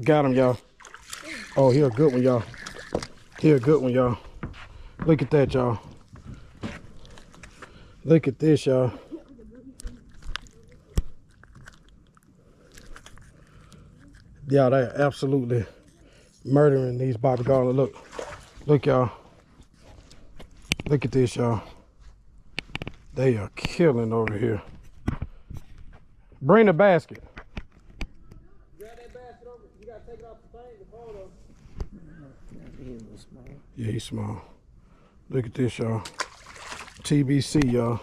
Got him, y'all. Oh, he a good one, y'all. He a good one, y'all. Look at that, y'all. Look at this, y'all. Y'all, they are absolutely murdering these Bobby garland. Look, y'all. Look at this, y'all. They are killing over here. Bring the basket. Grab that basket over. You gotta take it off the thing, the photo. Yeah, he's small. Look at this, y'all. TBC, y'all.